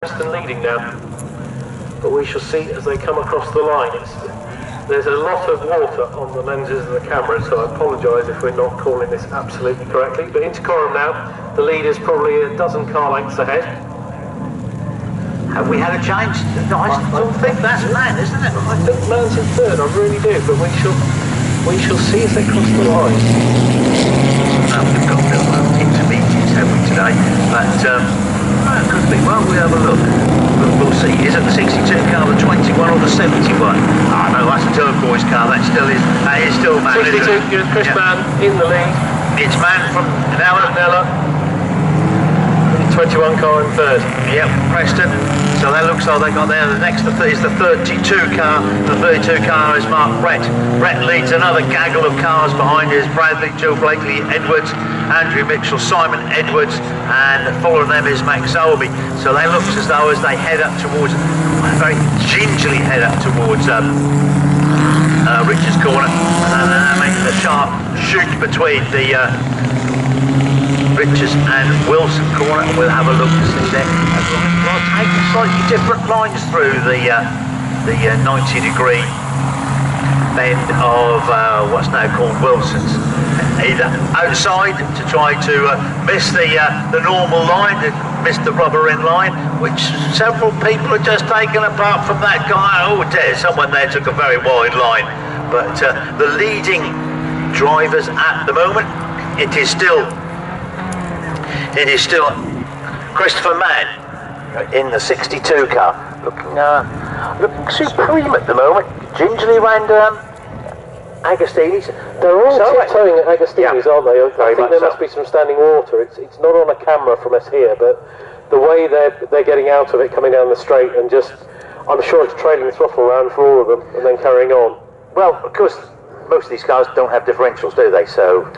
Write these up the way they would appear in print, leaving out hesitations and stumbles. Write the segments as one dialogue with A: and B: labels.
A: Preston leading now, but we shall see as they come across the line. There's a lot of water on the lenses of the camera, so I apologise if we're not calling this absolutely correctly. But into Coram now, the lead is probably a dozen car lengths ahead.
B: Have we had a change? No, I don't think that's Man, isn't it?
A: I think Man's in third, I really do, but we shall see as they cross the line.
B: We've got no intermediates, have we, today? But it could be. Well, we have a look. We'll see. Is it the 62 car, the 21 or the 71? Ah, no, that's a turquoise car. That still is. It's still Man.
A: 62, good. Chris Mann in the lead.
B: It's Man from Nella.
A: 21 car in third.
B: Yep, Preston. So that looks like they got there. The next is the 32 car. The 32 car is Mark Brett. Brett leads another gaggle of cars behind is Bradley, Joe Blakely, Edwards, Andrew Mitchell, Simon Edwards, and following them is Max Selby. So they look as though as they head up towards, very gingerly head up towards Richards Corner, and then they're making a sharp shoot between the Richards and Wilson Corner, and we'll have a look to see there. We'll take slightly different lines through the 90-degree bend of what's now called Wilson's. Either outside to try to miss the normal line, to miss the rubber in line, which several people are just taken apart from that guy. Oh dear, someone there took a very wide line. But the leading drivers at the moment, it is still Christopher Mann in the 62 car, looking supreme at the moment, gingerly round Agostini's.
A: They're all tiptoeing at Agostini's, aren't they? I think there must be some standing water. It's not on a camera from us here, but the way they're getting out of it, coming down the straight, and just, I'm sure it's trailing throttle around for all of them, and then carrying on.
B: Well, of course, most of these cars don't have differentials, do they? So.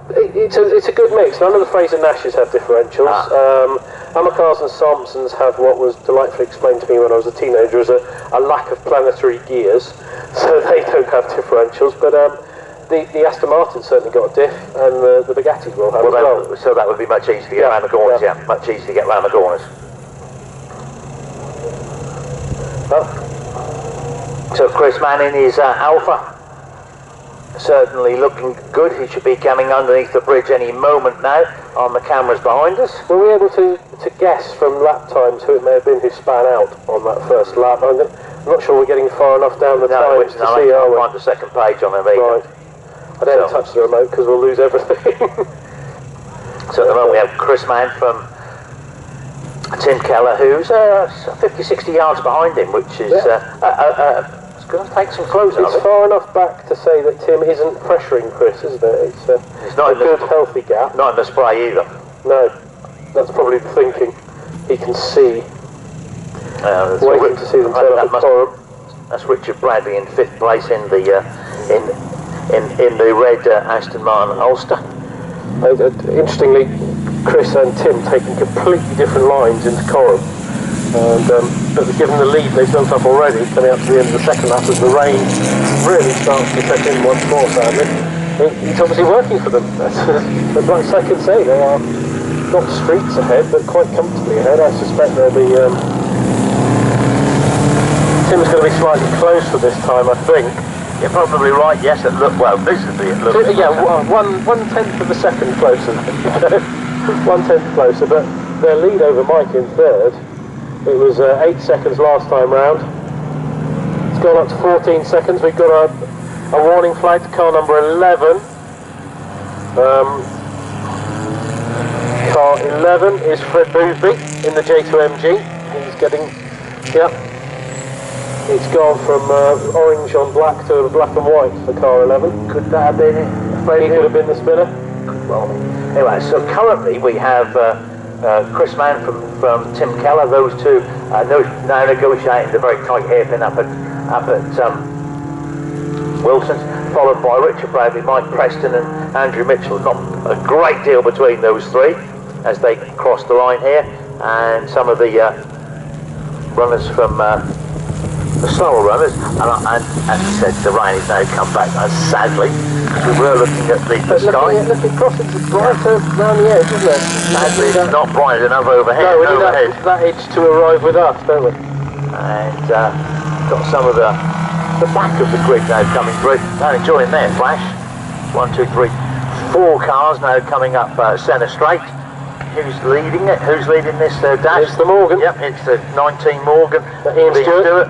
A: It's a good mix. None of the Fraser Nashes have differentials. Amakars and Thompsons have what was delightfully explained to me when I was a teenager as a lack of planetary gears, so they don't have differentials. But the Aston Martin's certainly got a diff, and the Bugattis will have as well.
B: So that would be much easier to get around the corners, much easier to get around the corners. So Chris Mann in his Alpha. Certainly looking good. He should be coming underneath the bridge any moment now on the cameras behind us.
A: Were we able to guess from lap times who it may have been who span out on that first lap? I'm not sure we're getting far enough down the times to see, are we?
B: Find the second page on the vehicle.
A: Right. I don't touch the remote because we'll lose everything.
B: So at the moment we have Chris Mann from Tim Keller, who's 50-60 yards behind him, which is going to take some close.
A: It's far enough back to say that Tim isn't pressuring Chris, isn't it? It's not a good, healthy gap.
B: Not in the spray either.
A: No, that's probably the thinking. He can see. Waiting to see them turn up the Coram.
B: That's Richard Bradley in 5th place in the in the red Aston Martin Ulster.
A: Interestingly, Chris and Tim taking completely different lines into Coram. But given the lead they've built up already, coming up to the end of the second lap as the rain really starts to set in once more, sadly, it's obviously working for them. But like I can say, they are not streets ahead, but quite comfortably ahead. I suspect they'll be... Tim's going to be slightly closer this time, I think.
B: You're probably right, yes, visibly it looks...
A: Yeah, one-tenth of a second closer. 1/10 closer, but their lead over Mike in third. It was 8 seconds last time round. It's gone up to 14 seconds. We've got a warning flag to car number 11. Car 11 is Fred Boothby in the J2MG. He's getting, it's gone from orange on black to black and white for car 11.
B: Could that have been it?
A: He could have been the spinner.
B: Well, anyway, so currently we have Chris Mann from Tim Keller. Those two now negotiating the very tight hairpin up at Wilson's, followed by Richard Bradley, Mike Preston and Andrew Mitchell. Not a great deal between those three as they cross the line here, and some of the runners from the slower runners, and as I said, the rain has now come back, sadly, We were looking at the sky.
A: Look, it crosses brighter round the edge, isn't it?
B: Sadly, it's not bright enough overhead.
A: No, we need that edge to arrive with us, don't we?
B: And got some of the back of the grid now coming through. Now enjoying their flash. 1, 2, 3, 4 cars now coming up centre straight. Who's leading it? Who's leading this dash?
A: It's the Morgan.
B: Yep, it's the 19 Morgan.
A: Ian Stewart.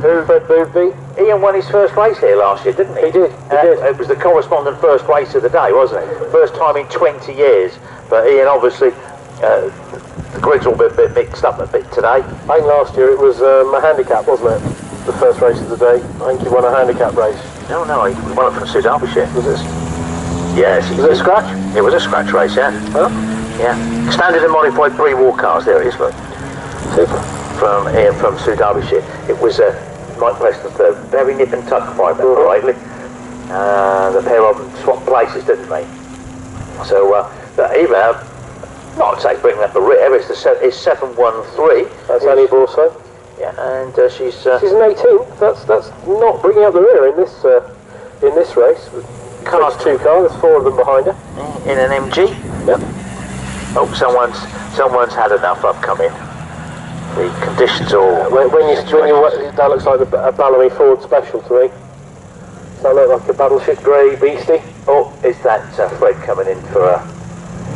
B: Who Fred Boothby. Ian won his first race here last year, didn't he?
A: He did.
B: It was the correspondent first race of the day, wasn't it? First time in 20 years. But Ian, obviously, the grid's all a bit mixed up a bit today.
A: I think last year it was a handicap, wasn't it? The first race of the day. I think he won a handicap race.
B: No, he won it from Sue Derbyshire.
A: Was it?
B: Yes.
A: Was it a scratch?
B: It was a scratch race, yeah.
A: Huh?
B: Yeah. Standard and modified pre-war cars, there it is, look.
A: Super.
B: From Ian from Sue Derbyshire. It was Mike Preston's third. Very nip and tuck, if I remember rightly. The pair of them swapped places, didn't they? So, Eva, not to say bringing up the rear, it's 713.
A: That's Annie Borso.
B: Yeah, and she's
A: an 18th. That's not bringing up the rear in this race. Cars, 2 cars. There's 4 of them behind her.
B: In an MG.
A: Yep.
B: Oh, someone's had enough upcoming. The conditions all.
A: That looks like a Bellamy Ford Special to me. Does that look like a Battleship Grey Beastie?
B: Oh, is that Fred coming in for a?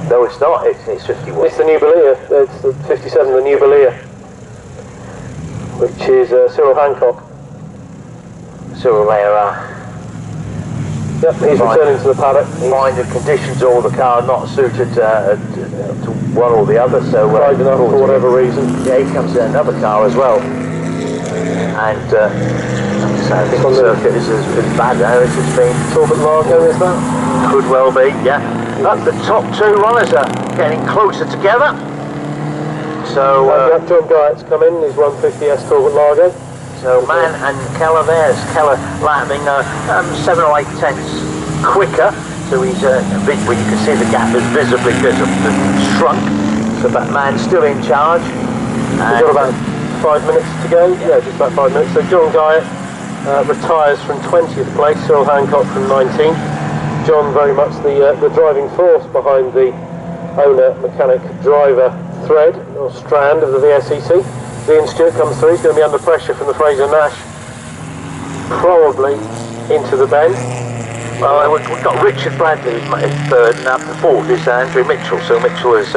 B: No, it's not. It's 51.
A: It's the New Belia. It's the 57, the New Belia, which is Cyril Hancock.
B: Cyril there.
A: Yep, he's returning to the paddock.
B: Find the conditions or the car not suited to one or the other, so
A: driving up for whatever reason.
B: Yeah, he comes in another car as well, and so I think the circuit is as bad now as it's been.
A: Talbot Largo, is that?
B: Could well be, yeah. But the top 2 runners are getting closer together. So
A: John Guyot's come in. He's 150S Talbot Largo.
B: So Mann and Keller there's Keller landing 7 or 8 tenths quicker, so he's a bit where you can see the gap is visibly shrunk. So that Mann's still in charge.
A: We've got about 5 minutes to go. Yeah, just about 5 minutes. So John Guyot retires from 20th place. Cyril Hancock from 19th. John very much the driving force behind the owner, mechanic, driver thread or strand of the VSCC. Ian Stewart comes through. He's going to be under pressure from the Fraser Nash, probably into the bend.
B: Well, we've got Richard Bradley who's 3rd, and up the 4th is Andrew Mitchell. So Mitchell is